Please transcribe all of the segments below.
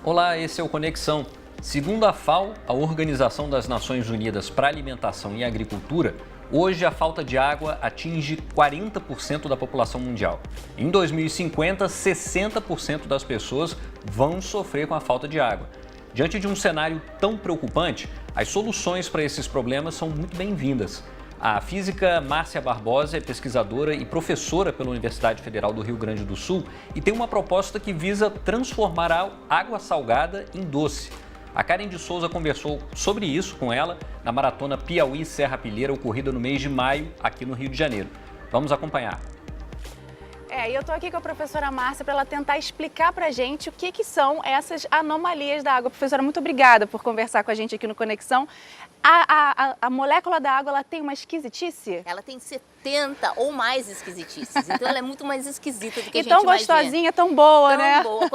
Olá, esse é o Conexão. Segundo a FAO, a Organização das Nações Unidas para a Alimentação e Agricultura, hoje a falta de água atinge 40% da população mundial. Em 2050, 60% das pessoas vão sofrer com a falta de água. Diante de um cenário tão preocupante, as soluções para esses problemas são muito bem-vindas. A física Márcia Barbosa é pesquisadora e professora pela Universidade Federal do Rio Grande do Sul e tem uma proposta que visa transformar a água salgada em doce. A Karen de Souza conversou sobre isso com ela na Maratona Piauí Serra Pilheira, ocorrida no mês de maio aqui no Rio de Janeiro. Vamos acompanhar. E eu estou aqui com a professora Márcia para ela tentar explicar para a gente o que são essas anomalias da água. Professora, muito obrigada por conversar com a gente aqui no Conexão. A molécula da água, ela tem uma esquisitice? Ela tem 70 ou mais esquisitices, então ela é muito mais esquisita do que a gente tão imagina. gostosinha, tão boa, né? Tão boa,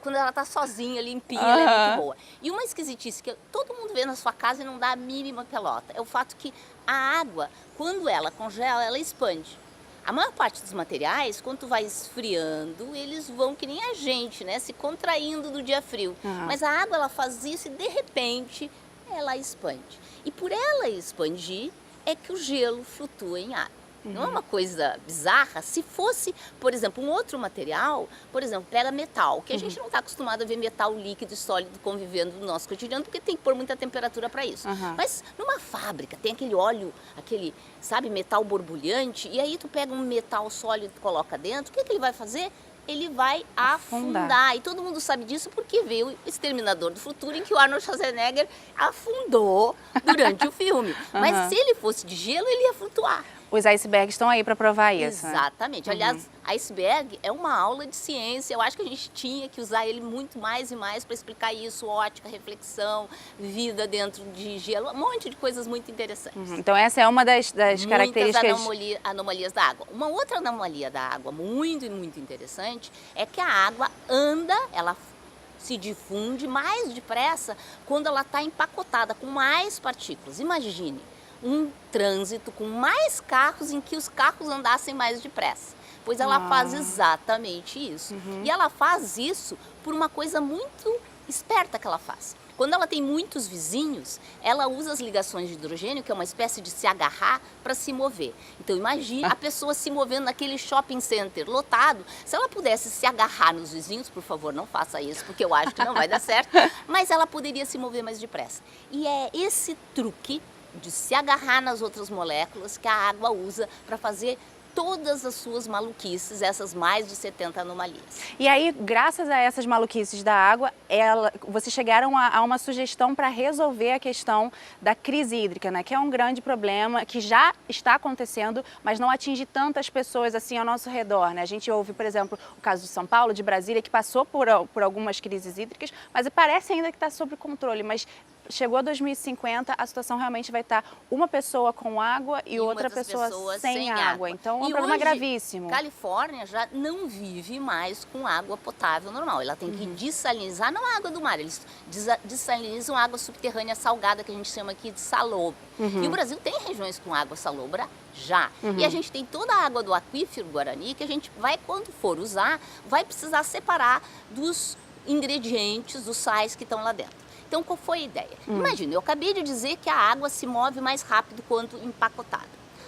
quando ela tá sozinha, limpinha, ela é muito boa. E uma esquisitice que todo mundo vê na sua casa e não dá a mínima pelota, é o fato que a água, quando ela congela, ela expande. A maior parte dos materiais, quando tu vai esfriando, eles vão que nem a gente, né? Se contraindo do dia frio. Mas a água, ela faz isso e de repente ela expande. E por ela expandir é que o gelo flutua em água. Não é uma coisa bizarra? Se fosse, por exemplo, um outro material, por exemplo, pega metal, que a gente não está acostumado a ver metal líquido e sólido convivendo no nosso cotidiano, porque tem que pôr muita temperatura para isso. Mas numa fábrica tem aquele óleo, aquele, sabe, metal borbulhante, e aí tu pega um metal sólido e coloca dentro, o que ele vai fazer? Ele vai afundar. E todo mundo sabe disso porque veio o Exterminador do Futuro, em que o Arnold Schwarzenegger afundou durante o filme. Mas se ele fosse de gelo, ele ia flutuar. Os icebergs estão aí para provar isso. Exatamente. Né? Aliás, iceberg é uma aula de ciência. Eu acho que a gente tinha que usar ele muito mais e mais para explicar isso, ótica, reflexão, vida dentro de gelo, um monte de coisas muito interessantes. Então essa é uma das características... Muitas anomalias da água. Uma outra anomalia da água muito interessante é que a água anda, ela se difunde mais depressa quando ela está empacotada com mais partículas. Imagine um trânsito com mais carros em que os carros andassem mais depressa. Pois ela faz exatamente isso. E ela faz isso por uma coisa muito esperta que ela faz. Quando ela tem muitos vizinhos, ela usa as ligações de hidrogênio, que é uma espécie de se agarrar, para se mover. Então imagine a pessoa se movendo naquele shopping center lotado. Se ela pudesse se agarrar nos vizinhos, por favor, não faça isso, porque eu acho que não vai dar certo, mas ela poderia se mover mais depressa. E é esse truque de se agarrar nas outras moléculas que a água usa para fazer todas as suas maluquices, essas mais de 70 anomalias. E aí, graças a essas maluquices da água, vocês chegaram a uma sugestão para resolver a questão da crise hídrica, né? Que é um grande problema que já está acontecendo, mas não atinge tantas pessoas assim ao nosso redor, né? A gente ouve, por exemplo, o caso de São Paulo, de Brasília, que passou por algumas crises hídricas, mas parece ainda que está sob controle, mas chegou a 2050, a situação realmente vai estar uma pessoa com água e outra pessoa sem água. Então é um problema gravíssimo. Califórnia já não vive mais com água potável normal. Ela tem que dessalinizar, não a água do mar, eles dessalinizam água subterrânea salgada, que a gente chama aqui de salobra. E o Brasil tem regiões com água salobra já. E a gente tem toda a água do aquífero Guarani, que a gente vai, quando for usar, vai precisar separar dos ingredientes, dos sais que estão lá dentro. Então, qual foi a ideia? Imagina, eu acabei de dizer que a água se move mais rápido quando empacotada.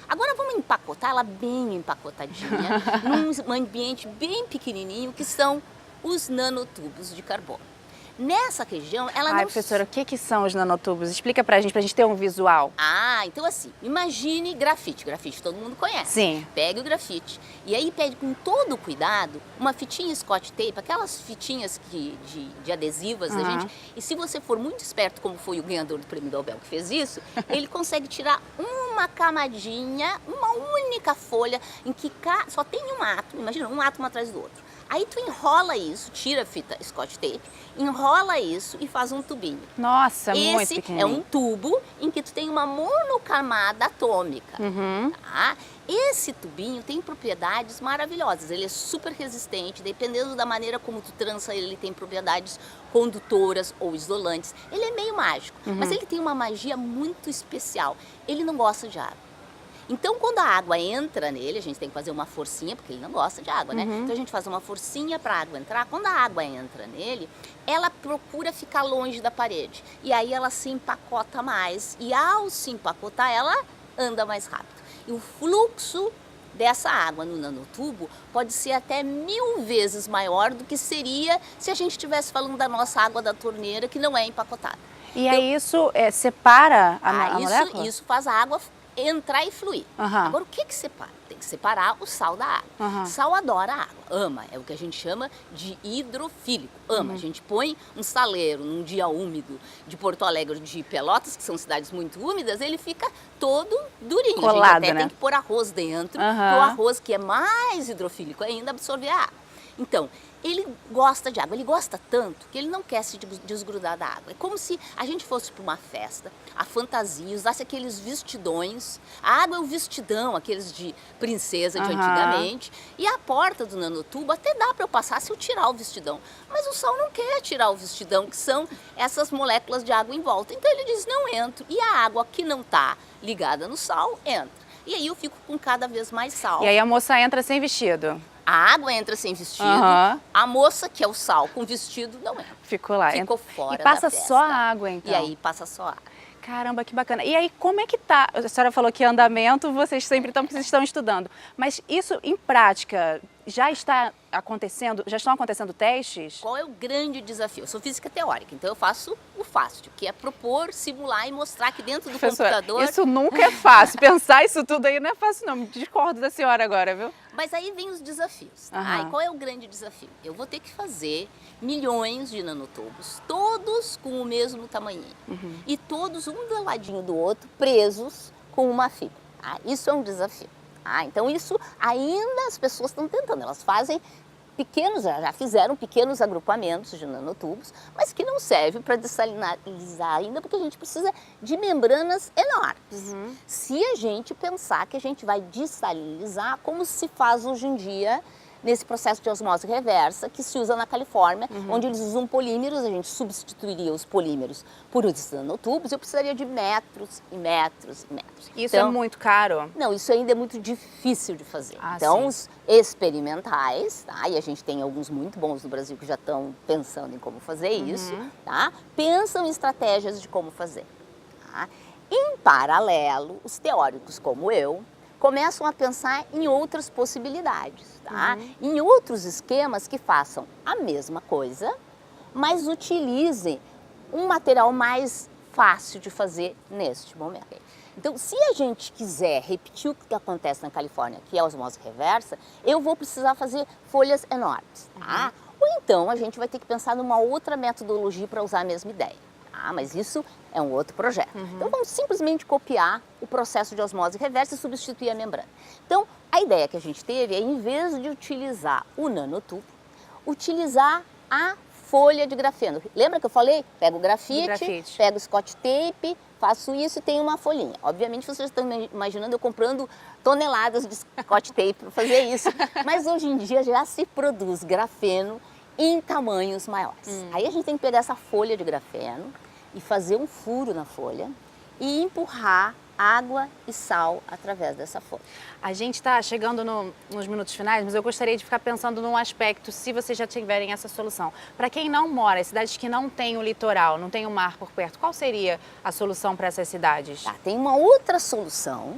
Agora vamos empacotar ela bem empacotadinha, num ambiente bem pequenininho, que são os nanotubos de carbono. Nessa região, ela não... professora, o que são os nanotubos? Explica pra gente ter um visual. Então assim, imagine grafite. Grafite todo mundo conhece. Sim. Pegue o grafite. E aí pede com todo cuidado uma fitinha Scotch Tape, aquelas fitinhas de adesivas da gente. E se você for muito esperto, como foi o ganhador do Prêmio Nobel que fez isso, ele consegue tirar uma camadinha, uma única folha, em que só tem um átomo, imagina, um átomo atrás do outro. Aí tu enrola isso, tira a fita Scotch Tape, enrola isso e faz um tubinho. Nossa, muito pequenininho. Esse é um tubo em que tu tem uma monocamada atômica. Tá? Esse tubinho tem propriedades maravilhosas, ele é super resistente, dependendo da maneira como tu trança ele tem propriedades condutoras ou isolantes. Ele é meio mágico, mas ele tem uma magia muito especial. Ele não gosta de água. Então, quando a água entra nele, a gente tem que fazer uma forcinha, porque ele não gosta de água, né? Então, a gente faz uma forcinha para a água entrar. Quando a água entra nele, ela procura ficar longe da parede. E aí ela se empacota mais. E ao se empacotar, ela anda mais rápido. E o fluxo dessa água no nanotubo pode ser até 1000 vezes maior do que seria se a gente estivesse falando da nossa água da torneira, que não é empacotada. E aí isso separa a molécula? Isso faz a água entrar e fluir. Agora, o que separa? Tem que separar o sal da água. Sal adora a água, ama, é o que a gente chama de hidrofílico, ama. A gente põe um saleiro num dia úmido de Porto Alegre, de Pelotas, que são cidades muito úmidas, ele fica todo durinho. Colado, a gente até né? tem que pôr arroz dentro, para o arroz, que é mais hidrofílico ainda, absorver a água. Então, ele gosta de água, ele gosta tanto que ele não quer se desgrudar da água. É como se a gente fosse para uma festa, a fantasia, usasse aqueles vestidões. A água é o vestidão, aqueles de princesa de antigamente. E a porta do nanotubo até dá para eu passar se eu tirar o vestidão. Mas o sal não quer tirar o vestidão, que são essas moléculas de água em volta. Então ele diz, não entro. E a água que não está ligada no sal, entra. E aí eu fico com cada vez mais sal. E aí a moça entra sem vestido? A água entra sem vestido, a moça, que é o sal, com vestido, não entra. Ficou lá. Ficou fora e passa da festa. só a água, então? E aí passa só a água. Caramba, que bacana. E aí, como é que tá? A senhora falou que andamento vocês sempre estão, porque vocês estão estudando. Mas isso, em prática, já estão acontecendo testes? Qual é o grande desafio? Eu sou física teórica, então eu faço o fácil, que é propor, simular e mostrar que dentro do computador... Isso nunca é fácil. Pensar isso tudo aí não é fácil, não. Discordo da senhora agora, viu? Mas aí vem os desafios. Tá? E qual é o grande desafio? Eu vou ter que fazer milhões de nanotubos, todos com o mesmo tamanhinho. E todos, um do ladinho do outro, presos com uma fibra. Isso é um desafio. Então isso ainda as pessoas estão tentando. Elas fazem pequenos, já fizeram pequenos agrupamentos de nanotubos, mas que não servem para dessalinizar ainda, porque a gente precisa de membranas enormes. Se a gente pensar que a gente vai dessalinizar como se faz hoje em dia nesse processo de osmose reversa que se usa na Califórnia, onde eles usam polímeros, a gente substituiria os polímeros por os nanotubos, eu precisaria de metros e metros e metros. Isso então, é muito caro? Não, isso ainda é muito difícil de fazer. Então, os experimentais, tá? E a gente tem alguns muito bons no Brasil que já estão pensando em como fazer isso, tá? Pensam em estratégias de como fazer. Tá? Em paralelo, os teóricos como eu, começam a pensar em outras possibilidades, tá? Em outros esquemas que façam a mesma coisa, mas utilizem um material mais fácil de fazer neste momento. Então, se a gente quiser repetir o que acontece na Califórnia, que é a osmose reversa, eu vou precisar fazer folhas enormes, tá? Ou então a gente vai ter que pensar numa outra metodologia para usar a mesma ideia. Mas isso é um outro projeto. Então vamos simplesmente copiar o processo de osmose reversa e substituir a membrana. Então a ideia que a gente teve é, em vez de utilizar o nanotubo, utilizar a folha de grafeno. Lembra que eu falei? Pego o grafite, pego o scotch tape, faço isso e tenho uma folhinha. Obviamente vocês estão imaginando eu comprando toneladas de scotch tape para fazer isso. Mas hoje em dia já se produz grafeno em tamanhos maiores. Aí a gente tem que pegar essa folha de grafeno e fazer um furo na folha e empurrar água e sal através dessa folha. A gente está chegando nos minutos finais, mas eu gostaria de ficar pensando num aspecto, se vocês já tiverem essa solução. Para quem não mora, as cidades que não têm o litoral, não tem o mar por perto, qual seria a solução para essas cidades? Tem uma outra solução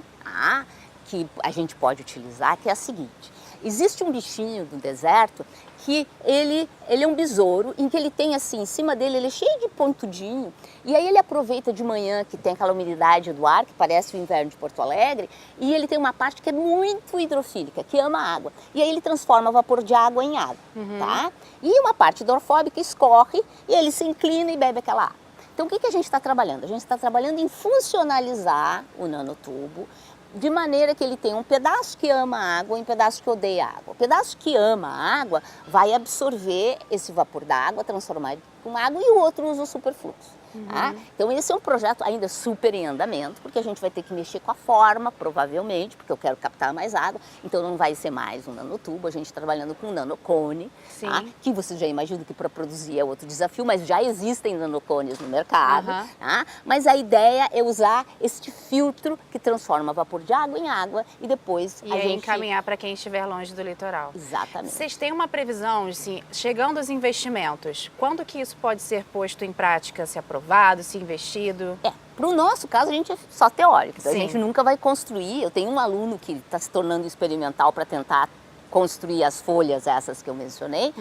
que a gente pode utilizar, que é a seguinte. Existe um bichinho do deserto que ele é um besouro, em que ele tem assim, em cima dele, ele é cheio de pontudinho, e aí ele aproveita de manhã que tem aquela umidade do ar, que parece o inverno de Porto Alegre, e ele tem uma parte que é muito hidrofílica, que ama água, e aí ele transforma vapor de água em água, tá? E uma parte hidrofóbica escorre, e ele se inclina e bebe aquela água. Então o que a gente está trabalhando? A gente está trabalhando em funcionalizar o nanotubo, de maneira que ele tem um pedaço que ama a água e um pedaço que odeia a água. O pedaço que ama a água vai absorver esse vapor da água, transformar com água, e o outro usa o superfluxo. Tá? Então esse é um projeto ainda super em andamento, porque a gente vai ter que mexer com a forma, provavelmente, porque eu quero captar mais água, então não vai ser mais um nanotubo, a gente trabalhando com um nanocone, tá? Que você já imagina que para produzir é outro desafio, mas já existem nanocones no mercado, tá? Mas a ideia é usar este filtro que transforma vapor de água em água e depois a gente encaminhar para quem estiver longe do litoral. Exatamente. Vocês têm uma previsão, assim, chegando aos investimentos, quando que isso pode ser posto em prática, se aprovado, se investido? Para o nosso caso, a gente é só teórico, então a gente nunca vai construir. Eu tenho um aluno que está se tornando experimental para tentar construir as folhas essas que eu mencionei,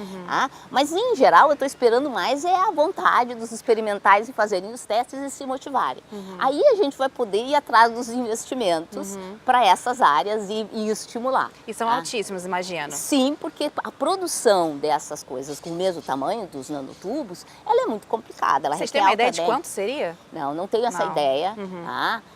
mas em geral eu estou esperando mais a vontade dos experimentais em fazerem os testes e se motivarem. Aí a gente vai poder ir atrás dos investimentos para essas áreas e estimular. E são altíssimos, imagino. Sim, porque a produção dessas coisas com o mesmo tamanho dos nanotubos, ela é muito complicada. Vocês têm uma ideia de quanto seria? Não tenho essa ideia,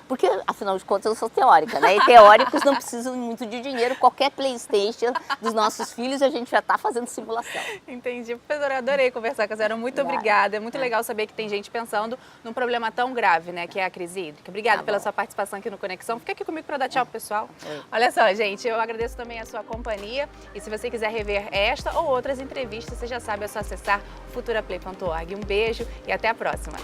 porque afinal de contas eu sou teórica, né? E teóricos não precisam muito de dinheiro, qualquer PlayStation dos nossos filhos a gente já está fazendo simulação. Entendi. Professora, eu adorei conversar com a senhora, muito obrigada. É muito legal saber que tem gente pensando num problema tão grave, né, que é a crise hídrica. Obrigada pela sua participação aqui no Conexão. Fica aqui comigo para dar tchau pro pessoal. Olha só, gente, eu agradeço também a sua companhia e se você quiser rever esta ou outras entrevistas, você já sabe, é só acessar futuraplay.org. Um beijo e até a próxima.